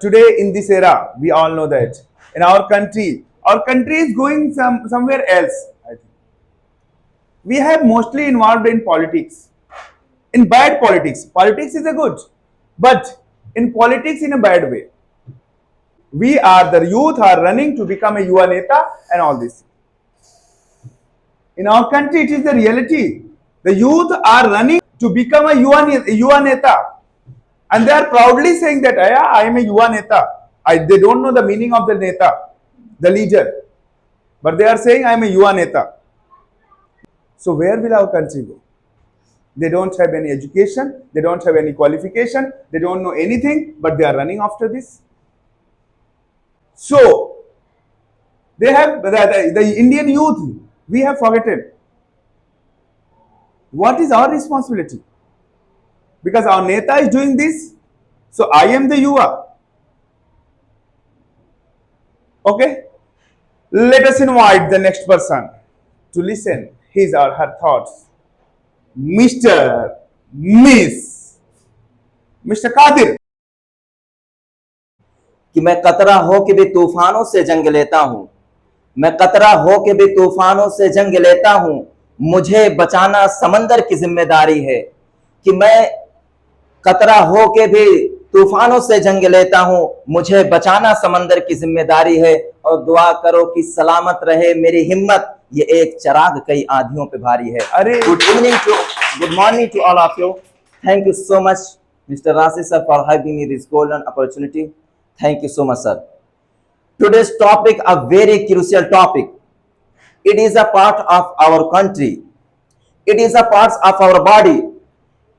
Today in this era, we all know that in our country is going somewhere else. I think we have mostly involved in politics, in bad politics. Politics is a good, but in politics in a bad way. We are the youth are running to become a Yuva Neta and all this. In our country, it is the reality. The youth are running to become a Yuva Neta. And they are proudly saying that I am a Yuva Neta. They don't know the meaning of the Neta, the leader. But they are saying I am a Yuva Neta. So where will our country go? They don't have any education, they don't have any qualification, they don't know anything, but they are running after this. So they have the Indian youth, we have forgotten. What is our responsibility? Because our Neta is doing this, so I am the Yuva. Okay? Let us invite the next person to listen his or her thoughts. Mr. Qadir. कि मैं कतरा हो के भी तूफानों से जंग लेता हूं, मैं कतरा हो के भी तूफानों से जंग लेता हूं, मुझे बचाना समंदर की जिम्मेदारी है। कि मैं कतरा हो के भी तूफानों से जंग लेता हूं, मुझे बचाना समंदर की जिम्मेदारी है। और दुआ करो कि सलामत रहे मेरी हिम्मत, ये एक चिराग कई आंधियों पे भारी है। अरे good morning to all of you. Thank you so much, Mr. Rashid sir, for having me this golden opportunity. Thank you so much, sir. Today's topic, a very crucial topic. It is a part of our country. It is a part of our body.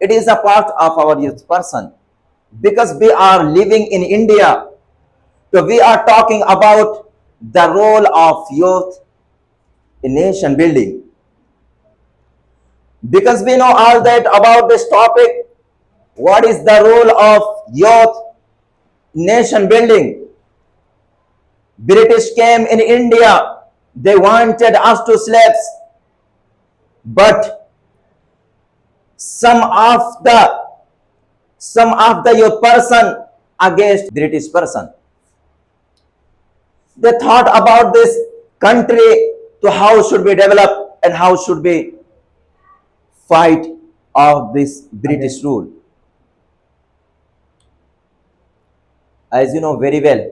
It is a part of our youth person. Because we are living in India, so we are talking about the role of youth in nation building. Because we know all that about this topic, what is the role of youth nation building. British came in India, they wanted us to slaves, but some of the youth person against British person, they thought about this country to how should we develop and how should we fight of this British rule. As you know very well,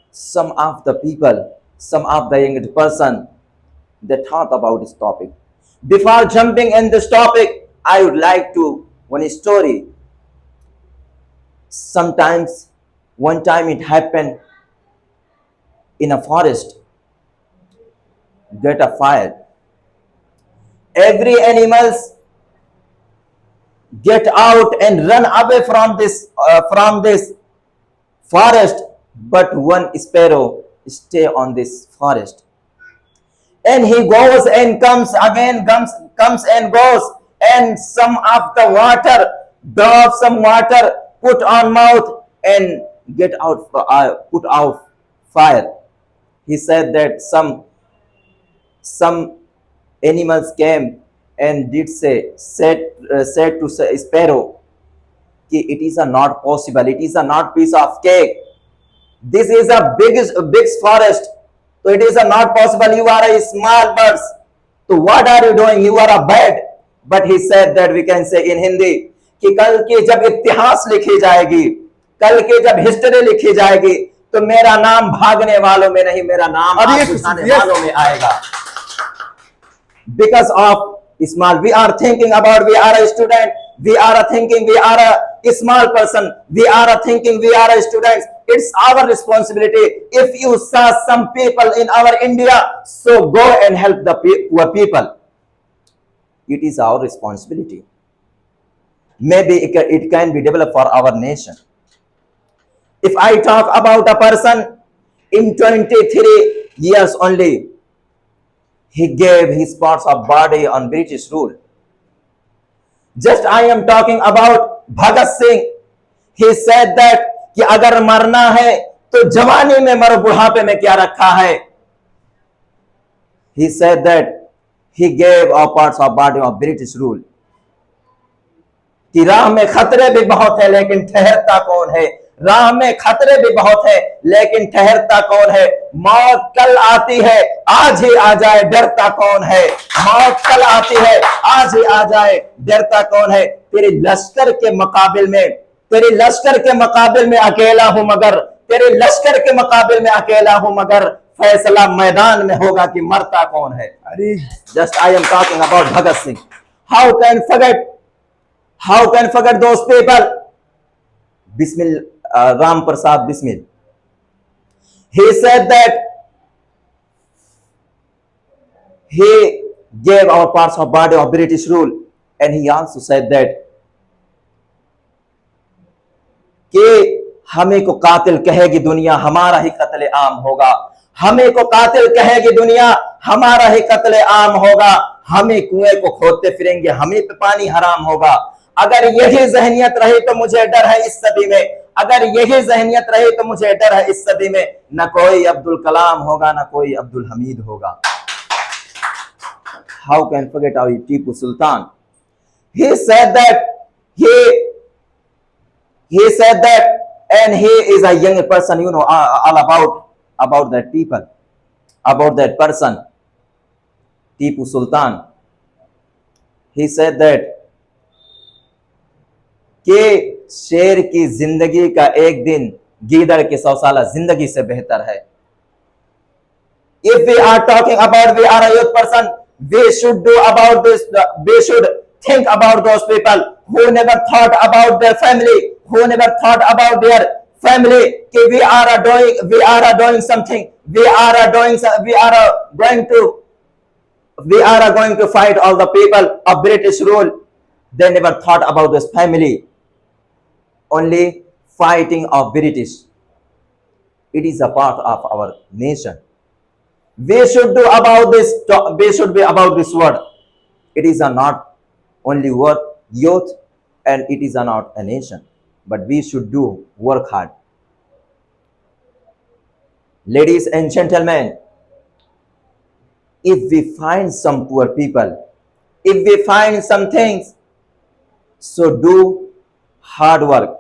some of the people, some of the young person, they thought about this topic. Before jumping in this topic, I would like to one story. Sometimes, one time it happened in a forest, get a fire. Every animals get out and run away from this forest, but one sparrow stay on this forest, and he goes and comes again, comes and goes, and some of the water, drop some water, put on mouth and get out, put out fire. He said that some animals came and did said to sparrow, it is not possible, it is not piece of cake, this is a big forest, so it is not possible, you are a small birds, so what are you doing, you are a bird. But he said that we can say in Hindi कि कल की जब इतिहास लिखी जाएगी, कल की जब हिस्ट्री लिखी जाएगी, तो मेरा नाम भागने वालों में नहीं, मेरा नाम उठाने वालों में आएगा. Because of small, we are thinking about, we are a student, we are thinking we are a small person, we are thinking we are a student. It's our responsibility. If you saw some people in our India, so go and help the poor people. It is our responsibility. Maybe it can be developed for our nation. If I talk about a person in 23 years only, he gave his parts of body on British rule. Just I am talking about Bhagat Singh. He said that कि अगर मरना है तो जवानी में मरो, बुढ़ापे में क्या रखा है. He said that he gave all parts of body of British rule. कि राह में खतरे भी बहुत है लेकिन ठहरता कौन है, राह में खतरे भी बहुत है, लेकिन ठहरता कौन है? मौत कल आती है, आज ही आ जाए, डरता कौन है? मौत कल आती है, आज ही आ जाए, डरता कौन है? तेरे लश्कर के मुकाबिल में, तेरे लश्कर के मुकाबिल में अकेला हूं मगर, तेरे लश्कर के मुकाबिल में अकेला हूं मगर, फैसला मैदान में होगा कि मरता कौन है। अरे Just I am talking about Bhagat Singh. How can forget those people? Bismil, Ram Prasad Bismil. He said that he gave our parts of body of British rule, and he also said that कि हमें को कातिल कहेगी दुनिया, हमारा ही कत्ले आम होगा। हमें को कातिल कहेगी दुनिया, हमारा ही कत्ले आम होगा। हमें कुएं को खोदते फिरेंगे, हमें पे पानी हराम होगा। अगर यही जहनियत रही तो मुझे डर है इस सदी में, अगर यही जहनियत रही तो मुझे डर है इस सदी में। न कोई अब्दुल कलाम होगा, न कोई अब्दुल हमीद होगा। How can forget our Tipu Sultan? He said that he said that, and he is a young person, you know, all about that people, about that person, Tipu Sultan. He said that कि शेर की जिंदगी का एक दिन गीदड़ के 100 साल जिंदगी से बेहतर है। If we are talking about we are a youth person, we should do about this, we should think about those people who never thought about their family, who never thought about their family, कि we are doing something, we are going to fight all the people of British rule. They never thought about this family, only fighting of British. It is a part of our nation. We should do about this, we should be about this word. It is a not only word, youth, and it is a not a nation, but we should do work hard. Ladies and gentlemen, if we find some poor people, if we find some things, so do hard work.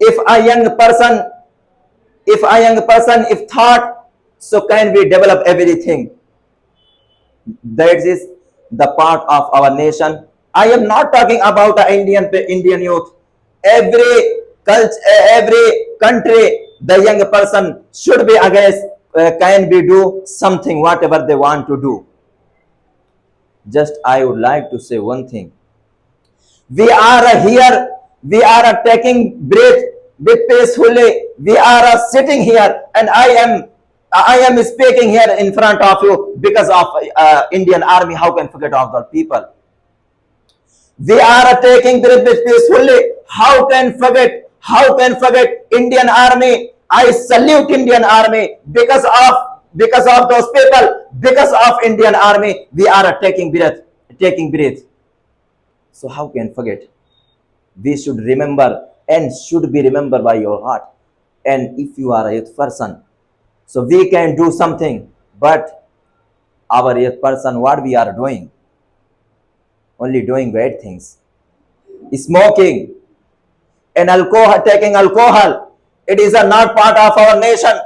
If a young person if thought, so can we develop everything. That is the part of our nation. I am not talking about the Indian youth. Every culture, every country, the young person should be against, can be do something, whatever they want to do. Just I would like to say one thing. We are here, we are taking breath with peacefully. We are sitting here, and I am speaking here in front of you because of Indian Army. How can forget of the people? We are taking breath with peacefully. How can forget Indian Army? I salute Indian Army because of those people, because of Indian Army. We are taking breath. So how can forget? We should remember and should be remembered by your heart. And if you are a youth person, so we can do something, but our youth person, what we are doing? Only doing bad things. Smoking and alcohol, taking alcohol. It is not part of our nation.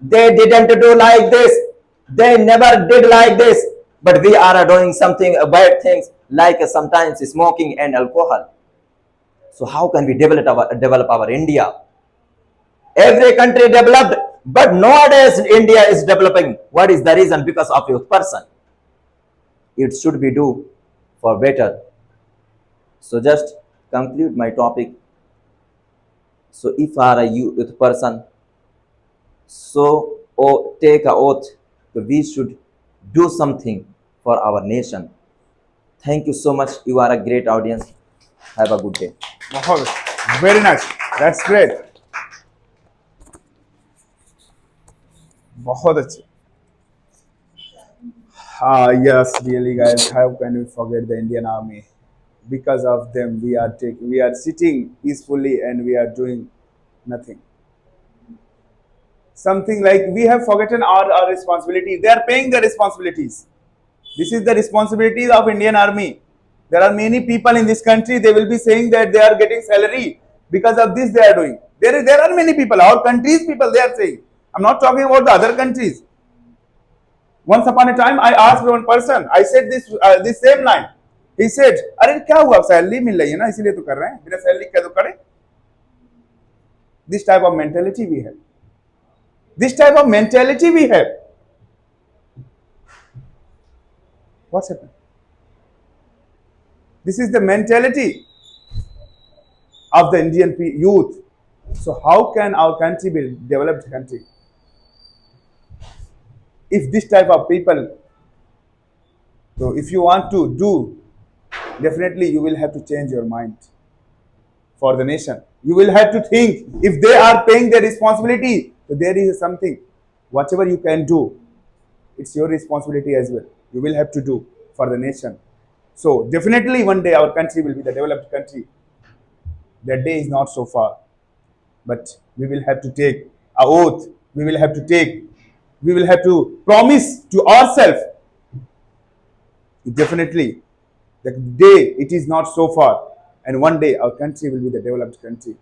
They didn't do like this. They never did like this. But we are doing something bad things like sometimes smoking and alcohol. So how can we develop our India? Every country developed, but nowadays India is developing. What is the reason? Because of youth person. It should be do for better. So just conclude my topic. So if you are a youth person, so take a oath that we should do something for our nation. Thank you so much. You are a great audience. Have a good day. Mohammed, very nice. That's great. बहुत अच्छे. Yes, really, guys. How can we forget the Indian Army? Because of them, we are sitting peacefully and we are doing nothing. Something like we have forgotten our responsibility. They are paying their responsibilities. This is the responsibilities of Indian Army. There are many people in this country, they will be saying that they are getting salary. Because of this they are doing. There are many people, our country's people, they are saying. I'm not talking about the other countries. Once upon a time, I asked one person, I said this same line. He said, अरे क्या हुआ, salary मिल रही है ना इसीलिए तो कर रहे हैं, बिना सैलरी क्या तो करें. This type of mentality we have. This type of mentality we have. What's happened? This is the mentality of the Indian youth. So how can our country be a developed country? If this type of people, so if you want to do, definitely you will have to change your mind for the nation. You will have to think, if they are paying their responsibility, so there is something, whatever you can do, it's your responsibility as well. You will have to do for the nation. So definitely one day our country will be the developed country. That day is not so far, but we will have to take an oath. We will have to promise to ourselves. Definitely, the day it is not so far, and one day our country will be the developed country.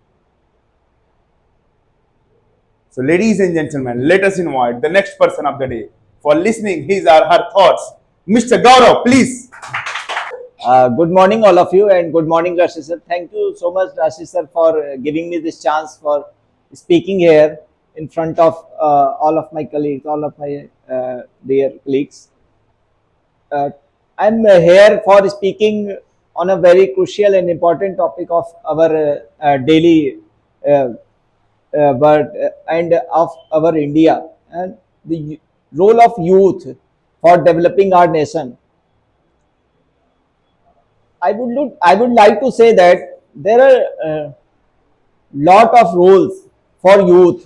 So, ladies and gentlemen, let us invite the next person of the day for listening his or her thoughts. Mr. Gaurav, please. Good morning, all of you, and good morning, Rashid sir. Thank you so much, Rashid sir, for giving me this chance for speaking here in front of all of my colleagues, all of my dear colleagues. I'm here for speaking on a very crucial and important topic of our daily world and of our India, and the role of youth for developing our nation. I would like to say that there are lot of roles for youth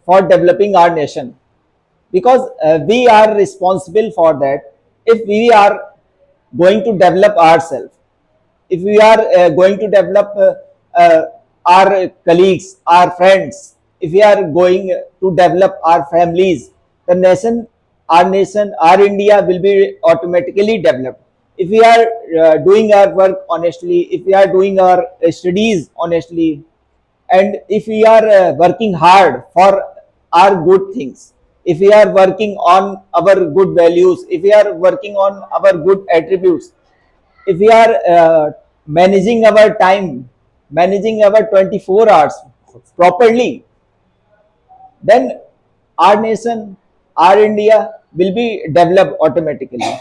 for developing our nation, because we are responsible for that. If we are going to develop ourselves, if we are going to develop our colleagues, our friends, if we are going to develop our families, the nation, our India will be automatically developed. If we are doing our work honestly, if we are doing our studies honestly, and if we are working hard for our good things, if we are working on our good values, if we are working on our good attributes, if we are managing our time, managing our 24 hours properly, then our nation, our India will be developed automatically.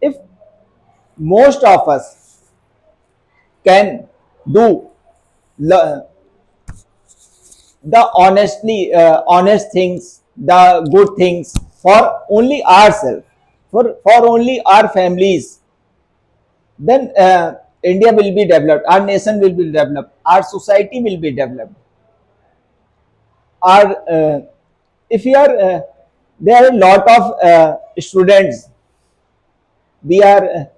If most of us can do the honest things, the good things for only ourselves, for only our families, then India will be developed, our nation will be developed, our society will be developed. Our if we are there are a lot of students. We are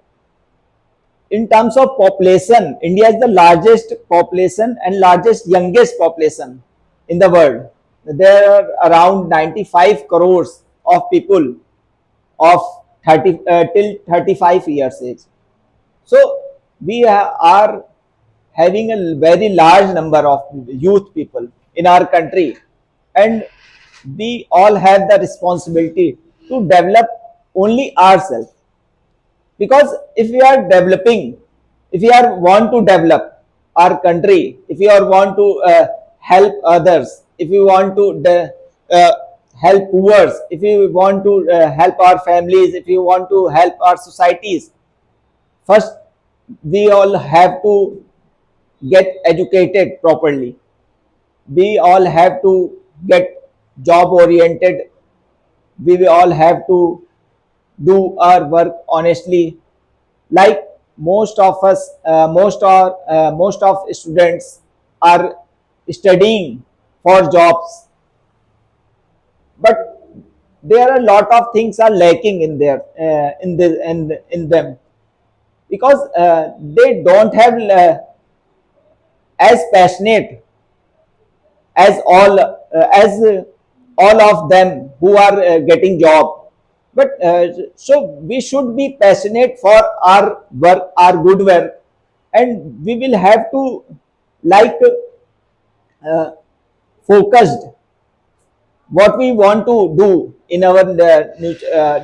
in terms of population, India is the largest population and largest youngest population in the world. There are around 95 crores of people of 30 till 35 years age. So we are having a very large number of youth people in our country, and we all have the responsibility to develop only ourselves. Because if we are developing, if we are want to develop our country, if we are want to help others, if we want to help poor, if we want to help our families, if we want to help our societies, first we all have to get educated properly. We all have to get job oriented. We will all have to do our work honestly. Like most of us, most of students are studying for jobs, but there are a lot of things are lacking in there in them, because they don't have as passionate as all of them who are getting job. But so we should be passionate for our work, our good work, and we will have to like uh, focused what we want to do in our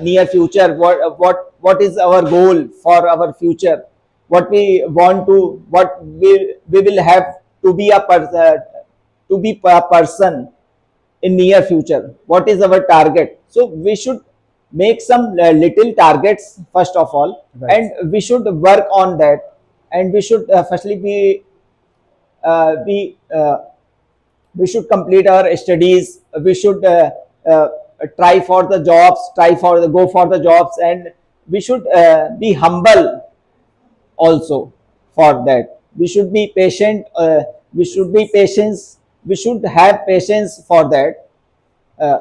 near future, what is our goal for our future, what we want to, what we will have to be to be a person in near future, what is our target. So we should make some little targets first of all, Right. and we should work on that, and we should firstly be we should complete our studies, we should uh, try for the jobs, try for the go for the jobs, and we should be humble also. For that we should be patient, we should be patience, we should have patience for that. uh,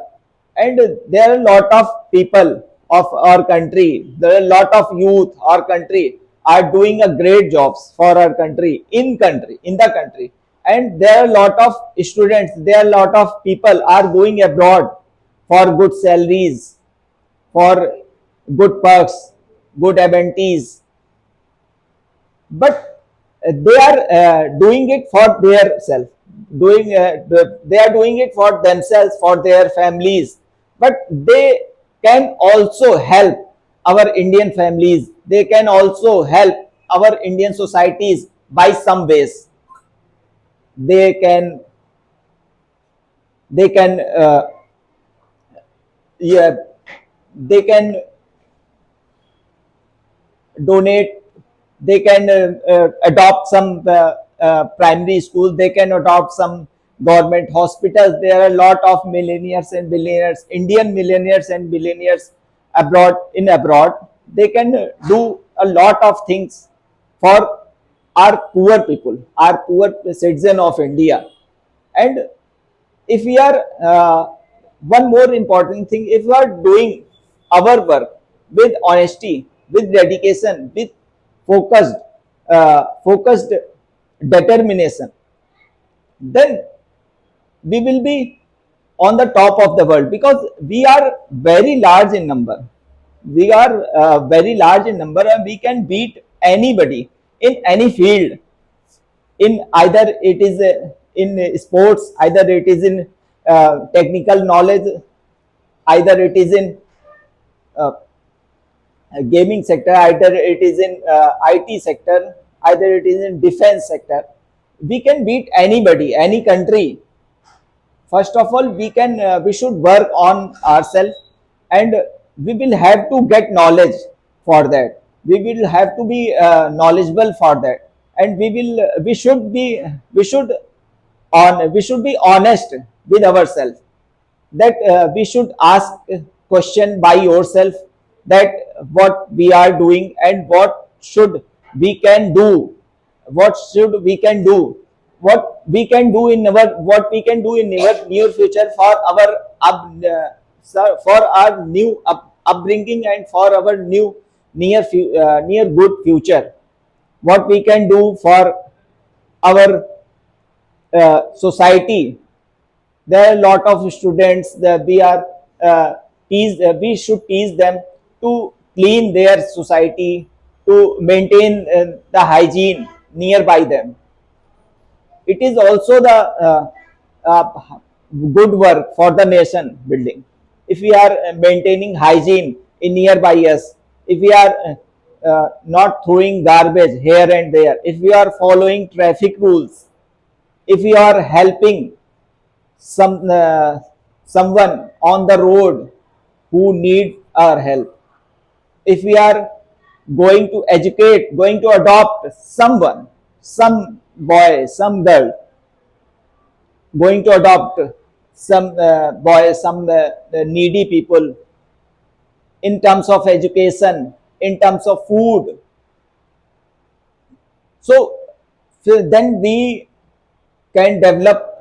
and there are a lot of people of our country, there are a lot of youth our country are doing a great jobs for our country in the country, and there are a lot of students, there are a lot of people are going abroad for good salaries, for good perks, good amenities, but they are doing it for their self, they are doing it for themselves, for their families, but they can also help our Indian families, they can also help our Indian societies by some ways. They can, they can yeah, they can donate, they can adopt some primary schools, they can adopt some government hospitals. There are a lot of millionaires and billionaires, Indian millionaires and billionaires abroad, in abroad, they can do a lot of things for our poor people, our poor citizen of India. And if we are one more important thing, if we are doing our work with honesty, with dedication, with focused determination, then we will be on the top of the world, because we are very large in number, we are very large in number, and we can beat anybody in any field, in either it is in sports, either it is in technical knowledge, either it is in uh, gaming sector, either it is in IT sector, either it is in defense sector. We can beat anybody, any country. First of all, we should work on ourselves, and we will have to get knowledge for that, we will have to be knowledgeable for that, and we should be honest with ourselves, that we should ask a question by yourself, that what we are doing and what should we can do, what should we can do, what we can do in our, what we can do in our near future for our for our new upbringing, and for our new near good future, what we can do for our society. There are a lot of students that we are we should teach them to clean their society, to maintain the hygiene nearby them. It is also the good work for the nation building. If we are maintaining hygiene in nearby us, if we are not throwing garbage here and there, if we are following traffic rules, if we are helping someone on the road who need our help, if we are going to educate, going to adopt someone, some boy, some girl, going to adopt some boy, some needy people, in terms of education, in terms of food, so then we can develop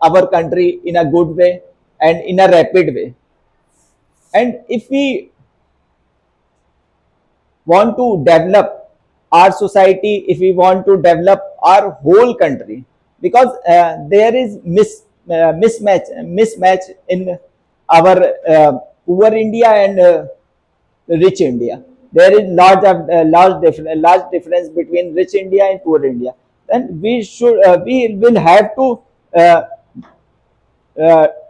our country in a good way and in a rapid way. And if we want to develop our society, if we want to develop our whole country, because there is mismatch in our poor India and rich India. There is large difference between rich India and poor India. Then we will have to uh,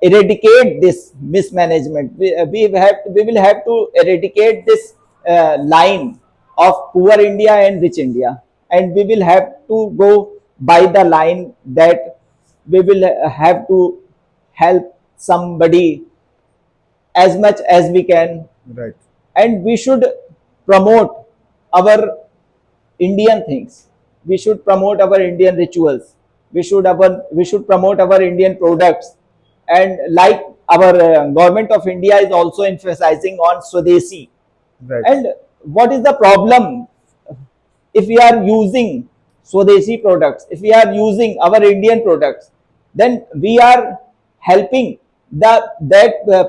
eradicate this mismanagement. We will have to eradicate this line of poor India and rich India, and we will have to go by the line that we will have to help somebody as much as we can, Right. and we should promote our Indian things. We should promote our Indian rituals. We should promote our Indian products, and like our government of India is also emphasizing on Swadeshi. Right. And what is the problem if we are using Swadeshi products? If we are using our Indian products, then we are helping that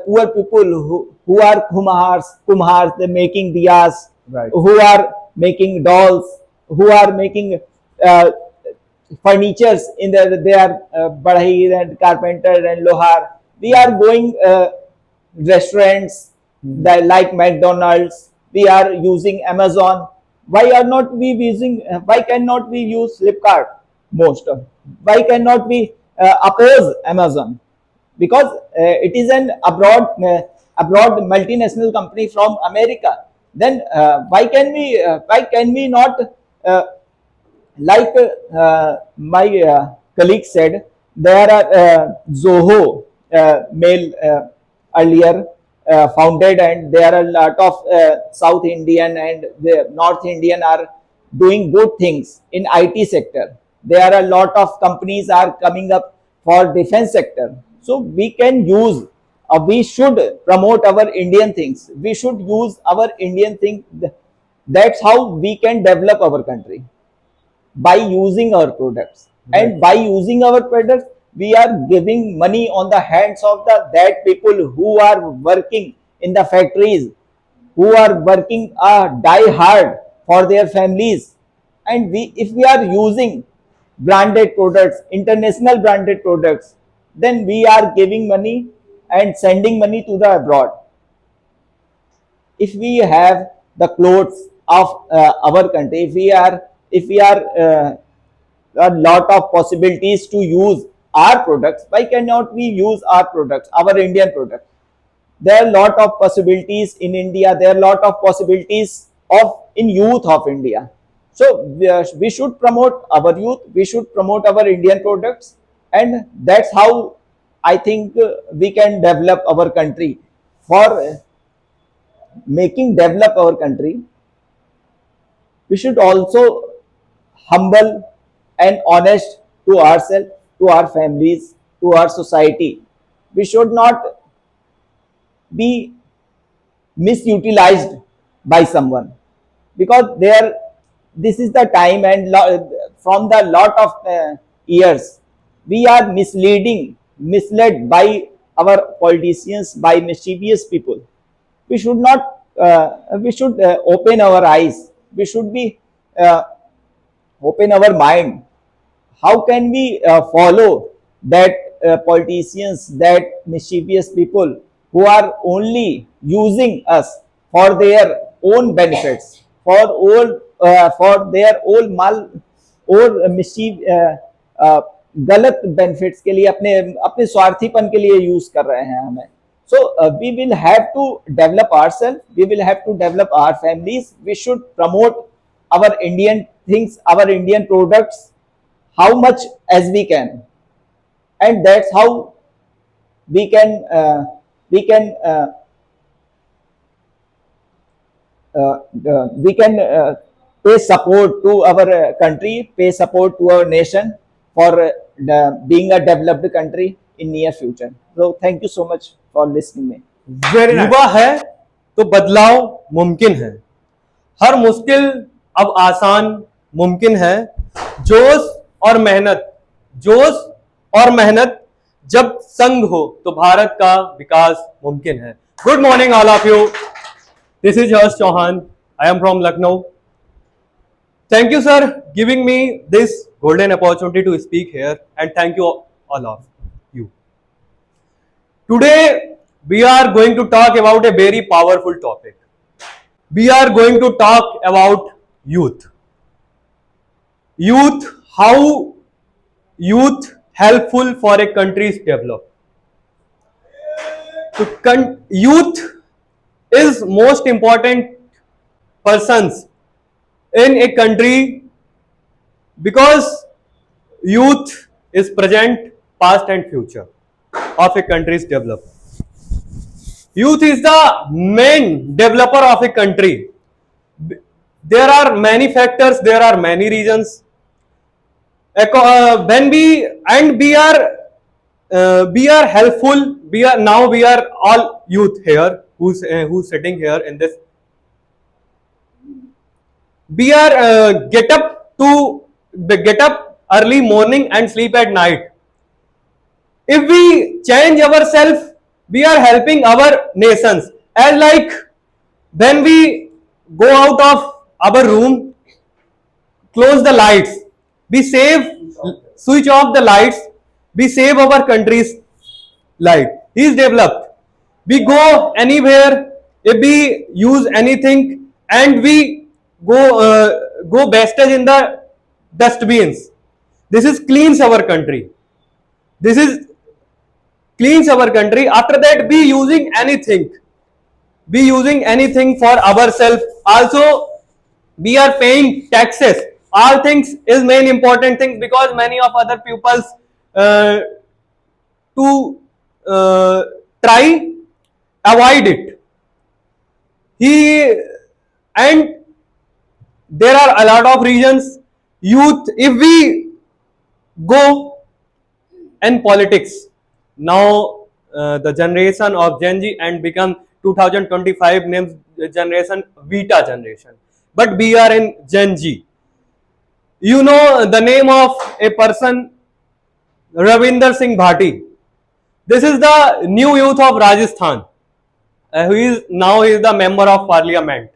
poor people who are kumhars, they making diyas, Right. who are making dolls, who are making uh, furnitures in they are badhai and carpenter and lohar. We are going restaurants that like McDonald's. We are using Amazon. Why are not we using? Why cannot we use Flipkart most? Why cannot we oppose Amazon? Because it is an abroad multinational company from America. Then why can we not like my colleague said, there are Zoho mail earlier founded, and there are a lot of South Indian and the North Indian are doing good things in IT sector. There are a lot of companies are coming up for defense sector. So we can use, we should promote our Indian things. We should use our Indian thing. That's how we can develop our country, by using our products. Right. And by using our products, we are giving money on the hands of the that people who are working in the factories, who are working die hard for their families. And we, if we are using branded products, international branded products, then we are giving money and sending money to the abroad. If we have the clothes of our country, if we are a lot of possibilities to use our products, why cannot we use our products, our Indian products? There are a lot of possibilities in India. There are a lot of possibilities of in youth of India. So we should promote our youth. We should promote our Indian products, and that's how I think we can develop our country. For making develop our country, we should also humble and honest to ourselves, to our families, to our society. We should not be misutilized by someone, because there, this is the time, and from the lot of years we are misled by our politicians, by mischievous people. We should not we should open our eyes. We should be open our mind. How can we follow that politicians, that mischievous people who are only using us for their own benefits, for their own mal और mischief गलत benefits के लिए, अपने अपने स्वार्थीपन के लिए use कर रहे हैं हमें. So we will have to develop ourselves. We will have to develop our families. We should promote our Indian things, our Indian products, how much as we can, and that's how we can we can pay support to our country, pay support to our nation for being a developed country in near future. So thank you so much for listening me. Very nice. युवा है तो बदलाव मुमकिन है, हर मुश्किल अब आसान मुमकिन है. जोश और मेहनत जब संग हो तो भारत का विकास मुमकिन है. Good morning all of you. This is Harsh Chauhan. I am from Lucknow. Thank you, sir, giving me this golden opportunity to speak here, and thank you all of you. Today, we are going to talk about a very powerful topic. We are going to talk about youth. Youth, how youth helpful for a country's development. So youth is most important persons in a country because youth is present, past and future of a country's development. Youth is the main developer of a country. There are many factors, there are many reasons. When we are helpful. We are all youth here who's sitting here in this. We are get up early morning and sleep at night. If we change ourselves, we are helping our nations. As like when we go out of our room, close the lights, we switch off the lights, we save our country's light. He is developed. We go anywhere, if we use anything, and we go wastage in the dustbins. This is cleans our country. This is cleans our country. After that, be using anything. Be using anything for ourselves. Also, we are paying taxes. All things is main important things because many of other pupils to try avoid it. And there are a lot of reasons. Youth, if we go in politics now, the generation of Gen Z and become 2025 names generation Vita generation, but we are in Gen Z. You know the name of a person, Ravinder Singh Bhati. This is the new youth of Rajasthan, who is now the member of parliament.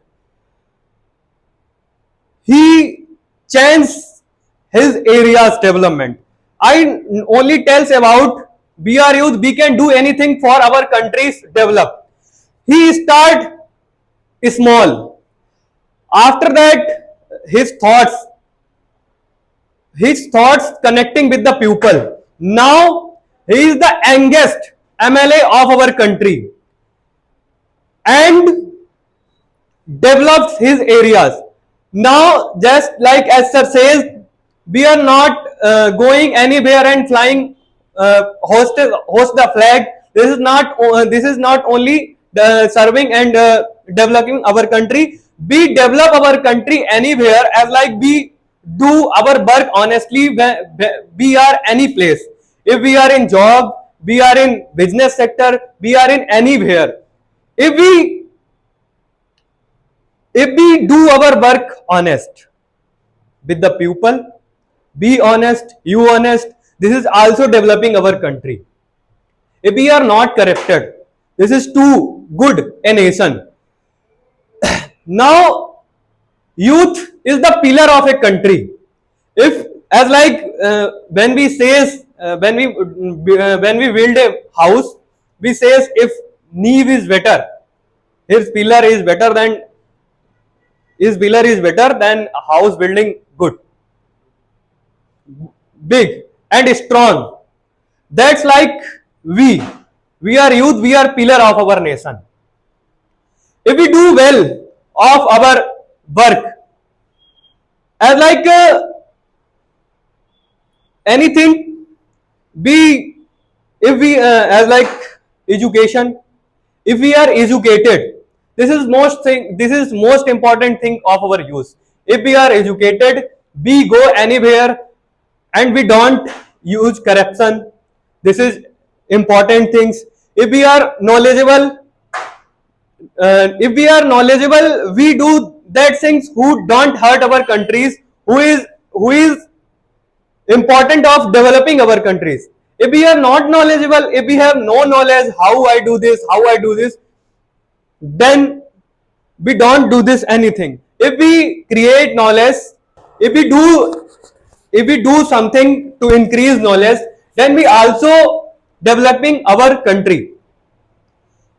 He changed his area's development. I only tells about we are youth, we can do anything for our countries develop. He start small. After that, his connecting with the people. Now he is the youngest MLA of our country and develops his areas. Now, just like as sir says, we are not going anywhere and flying host the flag. This is not only serving and developing our country. We develop our country anywhere, as like we do our work honestly. We are any place. If we are in job, we are in business sector, we are in anywhere. If we do our work honest with the people, be honest, you honest, this is also developing our country. If we are not corrupted, this is too good a nation. Now, youth is the pillar of a country. If as like when we says when we build a house, we says if Neve is better, his pillar is better than house building good, big and strong. That's like we are youth, we are pillar of our nation. If we do well of our work, as like anything, if we as like education, if we are educated, this is most important thing of our youth. If we are educated, we go anywhere and we don't use corruption. This is important things. If we are knowledgeable, we do that things who don't hurt our countries, who is important of developing our countries. If we are not knowledgeable, if we have no knowledge how I do this, then we don't do this anything. If we create knowledge, if we do something to increase knowledge, then we also developing our country.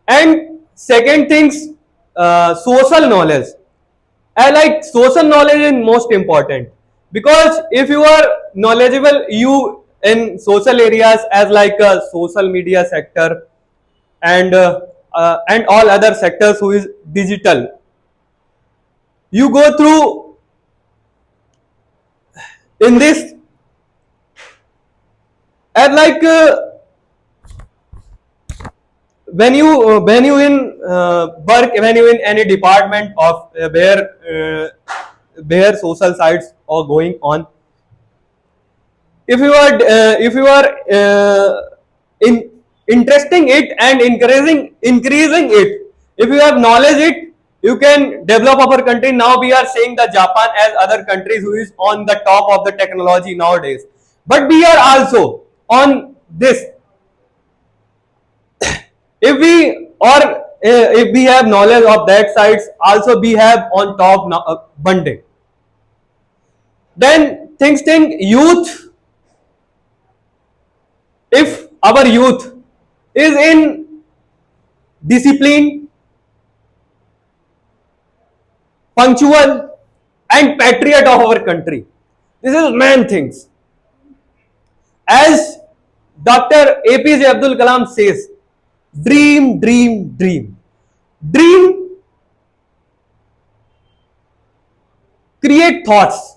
And second things, social knowledge. I like social knowledge is most important, because if you are knowledgeable, you in social areas as like social media sector and all other sectors who is digital. You go through in this and like when you in work, when you in any department of where social sites are going on, if you are in interesting it and increasing it, if you have knowledge it, you can develop our country. Now we are seeing the Japan as other countries who is on the top of the technology nowadays, but we are also on this. If we or if we have knowledge of that sides, also we have on top now one day. Then think youth. If our youth is in discipline, punctual and patriot of our country, this is main things. As Dr. APJ Abdul Kalam says, dream, dream, dream. Dream, create thoughts,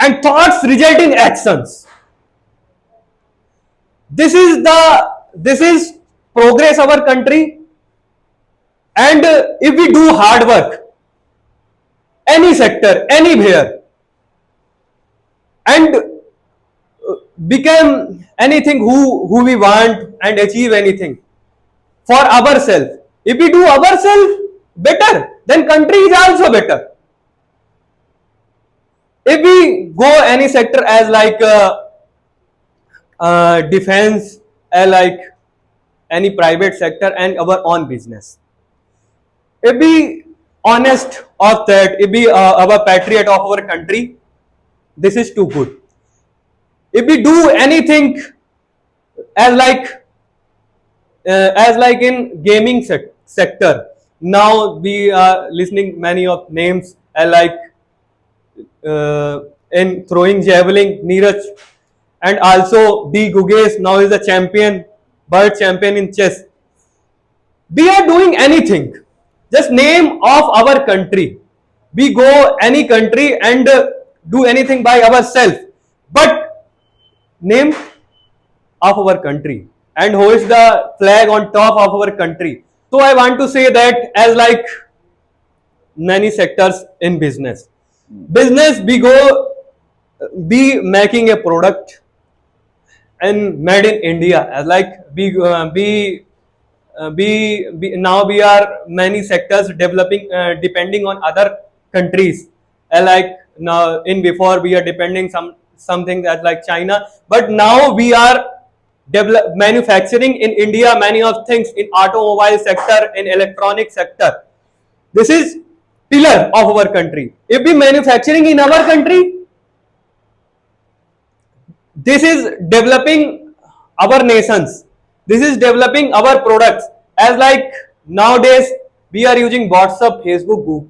and thoughts result in actions. This is progress our country. And if we do hard work, any sector, anywhere, and become anything who we want and achieve anything for ourselves. If we do ourselves better, then country is also better. If we go any sector as like defense, like any private sector and our own business, if we honest of that, if we our patriot of our country, this is too good. If we do anything as like in gaming sector, now we are listening many of names like in throwing javelin, Neeraj, and also D. Gugesh now is a champion, world champion in chess. We are doing anything, just name of our country. We go any country and do anything by ourselves, but name of our country and hoist the flag on top of our country. So I want to say that as like many sectors in business, we go be making a product and made in India, as like now we are many sectors developing depending on other countries, like now in before we are depending something that like China, but now we are manufacturing in India many of things in automobile sector, in electronic sector. This is pillar of our country. If we manufacturing in our country, this is developing our nations. This is developing our products. As like nowadays we are using WhatsApp, Facebook,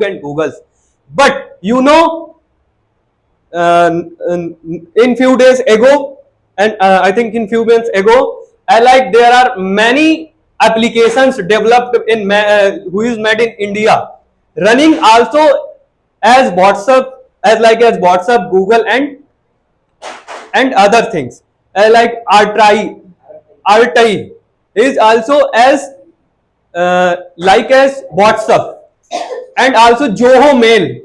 and Googles. But you know, in few days ago, and I think in few months ago, like there are many applications developed in who is made in India, running also as WhatsApp, as WhatsApp, Google, and other things. Like RTI is also as like as WhatsApp, and also Joho Mail.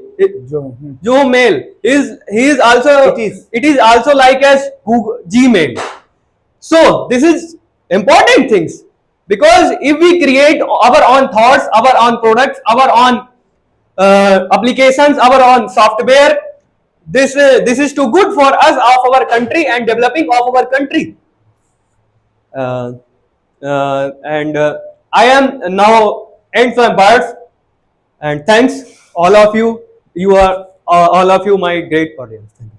Joho Mail is also it is also like as Google Gmail. So this is important things, because if we create our own thoughts, our own products, our own applications, our own software, this is too good for us of our country and developing of our country. And I am now ends my words, and thanks all of you. You are all of you my great audience. Thank you.